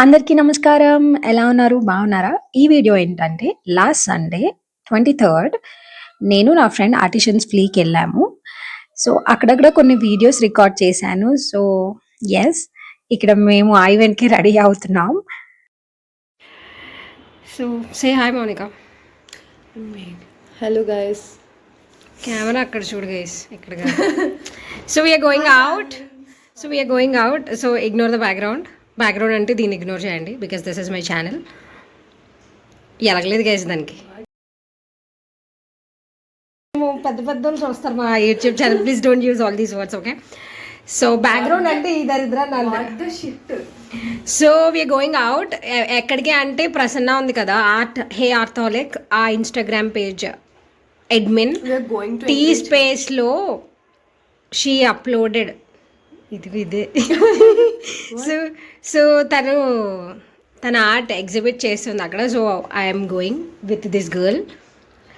అందరికీ నమస్కారం. ఎలా ఉన్నారు? బాగున్నారా? ఈ వీడియో ఏంటంటే లాస్ట్ సండే 23 నేను నా ఫ్రెండ్ ఆర్టిషన్స్ ఫ్లీకెళ్ళాము. సో, అక్కడక్కడ కొన్ని వీడియోస్ రికార్డ్ చేశాను. సో, యెస్, ఇక్కడ మేము ఆ ఈవెంట్‌కి రెడీ అవుతున్నాం. So, say hi Mounika. Hello guys. Camera అక్కడ చూడు గైస్, ఇక్కడ కాదు. So, we're going out. So, ignore the background. Background అంటే దీన్ని ఇగ్నోర్ చేయండి because this is my channel. ఎలగలేదు గైస్ దానికి. పెద్ద పెద్దోళ్ళు చూస్తారు మా YouTube channel. Please don't use all these words, okay? So background అంటే ఈ దరిద్రాన్ని. So we're going out. ఎక్కడికి అంటే ప్రసన్న ఉంది కదా, హే ఆర్థోలిక్, ఆ ఇన్స్టాగ్రామ్ పేజ్ అడ్మిన్ టీ స్పేస్లో షీ అప్లోడెడ్ ఇదే. సో తన ఆర్ట్ ఎగ్జిబిట్ చేస్తుంది అక్కడ. So I'm going with this girl.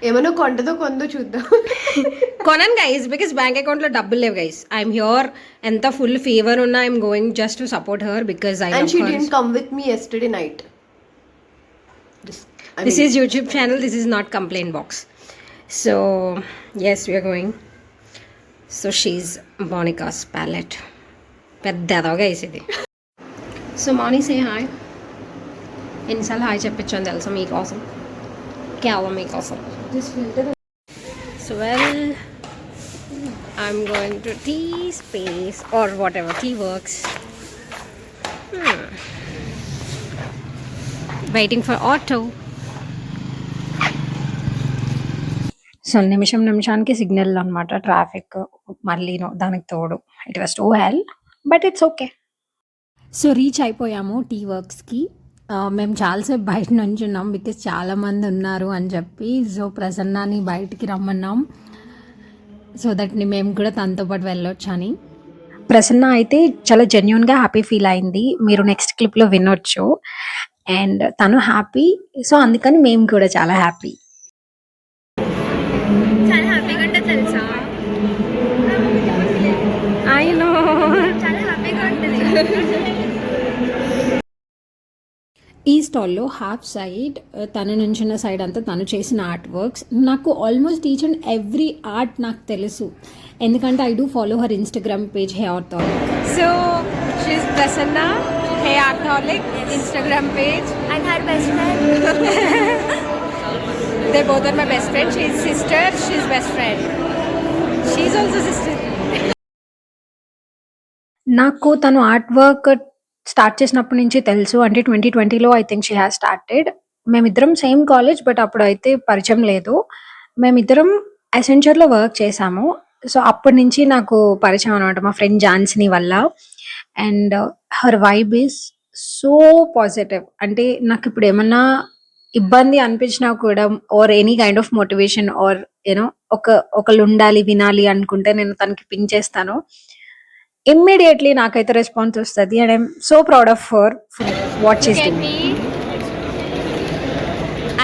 ఏమన్నా కొందో చూద్దాం. కొనను గైస్, బికాస్ బ్యాంక్ అకౌంట్లో డబ్బులు లేవు గైస్. I'm here. ఎంత ఫుల్ ఫీవర్ ఉన్నా I'm going just to support her because I and she didn't come with me yesterday night. This is YouTube channel, this is not complaint box. So yes, we are going. So she's Monica's palette. పెద్దదో guys ఇది. So morning say hi. ఎన్నిసార్లు hi చెప్పించాను తెలుసా మీకోసం, కేవలం మీకోసం. So well, I'm going to T Space or whatever, T Works. Waiting for auto. So నిమిషానికి signal అనమాట, ట్రాఫిక్ మళ్ళీను దానికి తోడు. It was too hell, but it's okay. So reach అయిపోయాము టీ వర్క్స్కి. మేము చాలాసేపు బయట నుంచి ఉన్నాం బికాస్ చాలామంది ఉన్నారు అని చెప్పి. సో ప్రసన్నాని బయటికి రమ్మన్నాం సో దట్ మేము కూడా తనతో పాటు వెళ్ళొచ్చు అని. ప్రసన్న అయితే చాలా జెన్యున్గా హ్యాపీ ఫీల్ అయింది, మీరు నెక్స్ట్ క్లిప్లో వినొచ్చు. అండ్ తను హ్యాపీ, సో అందుకని మేము కూడా చాలా హ్యాపీ. చాలా హ్యాపీగా ఉంటుంది తెలుసా? ఐ నో, చాలా హ్యాపీగా ఉంటుంది. ఈ స్టాల్లో హాఫ్ సైడ్ తను నుంచిన సైడ్ అంతా తను చేసిన ఆర్ట్ వర్క్స్. నాకు almost each and every art నాకు తెలుసు, ఎందుకంటే I do follow her Instagram page Hey Artholic. So she's Prasanna, Hey Artholic Instagram page. And her best friend. They both are my best friend. She's sister, she's best friend. She's also sister. నాకు తను art work start చేసినప్పటి నుంచి తెలుసు. అంటే 2020లో I think she has started. మేమిద్దరం same college, but అప్పుడైతే పరిచయం లేదు. మేమిద్దరం అసెంచర్లో వర్క్ చేసాము. సో అప్పటి నుంచి నాకు పరిచయం అనమాట మా ఫ్రెండ్ జాన్సీ వల్ల. And her vibe is so positive. అంటే నాకు ఇప్పుడు ఏమన్నా ఇబ్బంది అనిపించినా కూడా, or any kind of motivation, or you know ఒకళ్ళు ఉండాలి వినాలి అనుకుంటే నేను తనకి పింక్ చేస్తాను, ఇమ్మీడియట్లీ నాకైతే రెస్పాన్స్ వస్తుంది. And I'm so proud of her for what she is doing.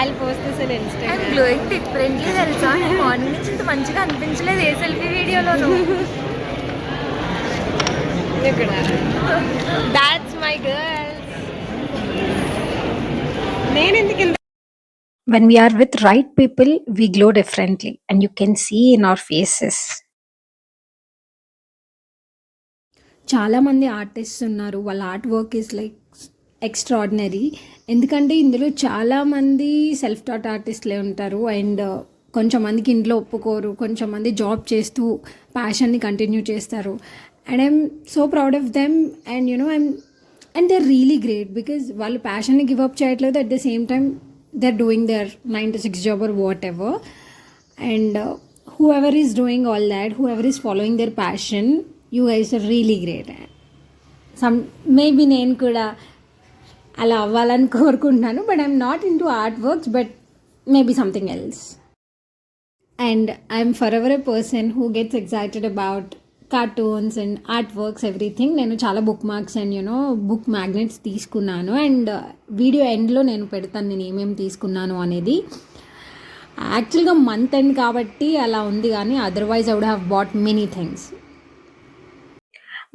I'll post this on Instagram. I'm glowing differently తెలుసా? మార్నింగ్ నుంచి ఇంత మంచిగా అనిపించలేదు ఏ సెల్ఫీ వీడియోలోను. That's my girl. నేను ఎందుకు when we are with right people we glow differently and you can see in our faces. చాలా మంది artists ఉన్నారు, వాళ్ళ art work is like extraordinary. ఎందుకంటే ఇందులో చాలామంది సెల్ఫ్ టాట్ ఆర్టిస్ట్లే ఉంటారు. అండ్ కొంచెంమందికి ఇంట్లో ఒప్పుకోరు, కొంచెంమంది జాబ్ చేస్తూ ప్యాషన్ని కంటిన్యూ చేస్తారు. And I'm so proud of them. And you know and they are really great because వాళ్ళు ప్యాషన్ని గివ్ అప్ చేయట్లేదు, at the same time they are doing their 9 to 6 job or whatever. And whoever is doing all that, whoever is following their passion, you guys are really great. Maybe నేను కూడా అలా అవ్వాలని కోరుకుంటున్నాను, but I'm not in to art works, but maybe something else. And I'm for ever a person who gets excited about cartoons and art works everything. నేను చాలా book marks and you know book magnets తీసుకున్నాను. And video ఎండ్లో నేను పెడతాను నేను ఏమేమి తీసుకున్నాను అనేది. యాక్చువల్గా మంత్ ఎండ్ కాబట్టి అలా ఉంది, కానీ otherwise I would have bought many things.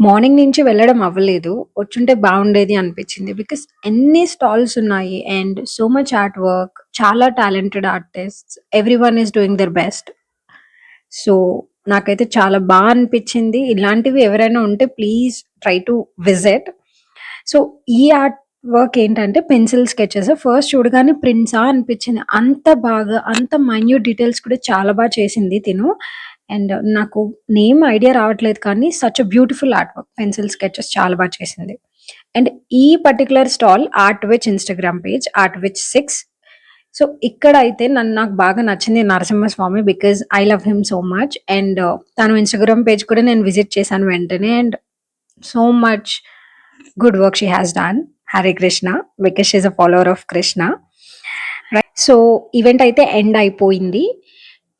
Morning నుంచి వెళ్ళడం అవ్వలేదు. వచ్చుంటే బాగుండేది అనిపించింది. బికాస్ ఎన్ని స్టాల్స్ ఉన్నాయి and so much art work, చాలా talented artists, everyone is doing their best. So నాకైతే చాలా బాగా అనిపించింది. ఇలాంటివి ఎవరైనా ఉంటే please try to visit. So ఈ ఆర్ట్ వర్క్ ఏంటంటే పెన్సిల్ స్కెచెస్. ఫస్ట్ చూడగానే ప్రింట్సా అనిపించింది. అంత బాగా, అంత మైన్యూట్ డీటెయిల్స్ కూడా చాలా బాగా చేసింది తిను. అండ్ నాకు నేమ్ ఐడియా రావట్లేదు కానీ such beautiful art work. Pencil sketches చాలా బాగా చేసింది. అండ్ ఈ particular stall art which Instagram page art which 6. So ఇక్కడ అయితే నాకు బాగా నచ్చింది Narasimhaswamy because I love him so much. And తను ఇన్స్టాగ్రామ్ పేజ్ కూడా నేను విజిట్ చేశాను వెంటనే. And so much good work she has done. Hare Krishna, because she is a follower of Krishna. So event అయితే ఎండ్ అయిపోయింది.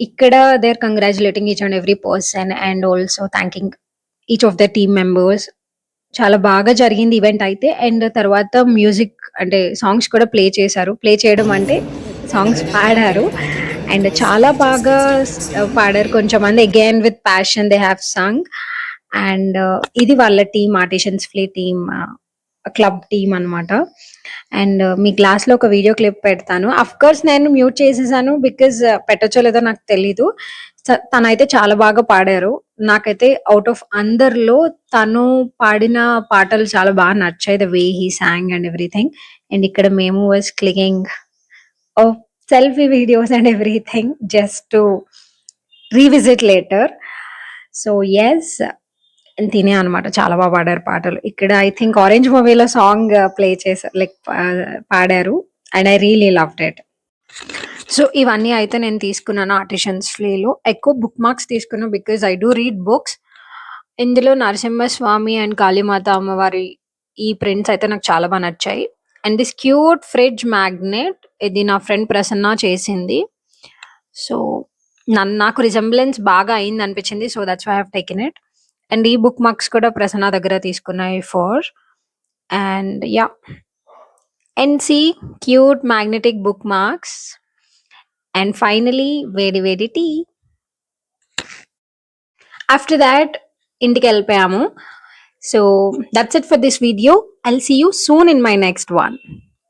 ఇక్కడ they are congratulating each and every person and also thanking each of the team members. చాలా బాగా జరిగింది event అయితే. And తర్వాత music అంటే songs కూడా ప్లే చేశారు. ప్లే చేయడం అంటే సాంగ్స్ పాడారు అండ్ చాలా బాగా పాడారు. కొంచెమంది again with passion they have sang. And ఇది వాళ్ళ team, artisans play team, club team అన్నమాట. అండ్ మీ క్లాస్ లో ఒక వీడియో క్లిప్ పెడతాను. అఫ్ కోర్స్ నేను మ్యూట్ చేసేసాను బికాజ్ పెట్టచ్చో లేదో నాకు తెలీదు. తనైతే చాలా బాగా పాడారు. నాకైతే అవుట్ ఆఫ్ అందరిలో తను పాడిన పాటలు చాలా బాగా నచ్చాయి. The way he sang and everything. And ఇక్కడ మేము was clicking selfie videos and everything just to revisit later. So yes, తినే అనమాట. చాలా బాగా పాడారు పాటలు. ఇక్కడ ఐ థింక్ ఆరెంజ్ మూవీలో సాంగ్ ప్లే చేశారు, లైక్ పాడారు. And I really loved it. So ఇవన్నీ అయితే నేను తీసుకున్నాను ఆర్టిషన్స్ ఫ్లీలో. ఎక్కువ బుక్ మార్క్స్ తీసుకున్నాను because I do read books. ఇందులో నరసింహస్వామి అండ్ కాళీమాత అమ్మవారి ఈ ప్రింట్స్ అయితే నాకు చాలా బాగా నచ్చాయి. And this cute fridge magnet, ఇది నా ఫ్రెండ్ ప్రసన్న చేసింది. సో నాకు రిజంబ్లెన్స్ బాగా అయింది అనిపించింది. So that's why I have taken it. And ఈ బుక్ మార్క్స్ కూడా ప్రసన్న దగ్గర తీసుకున్నాయి ఫోర్. అండ్ యా, ఎన్సీ cute magnetic bookmarks. And finally వేడి వేడి టీ. ఆఫ్టర్ దాట్ ఇంటికి వెళ్ళిపోయాము. So that's it for this video. I'll see you soon in my next one.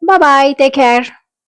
Bye bye, take care.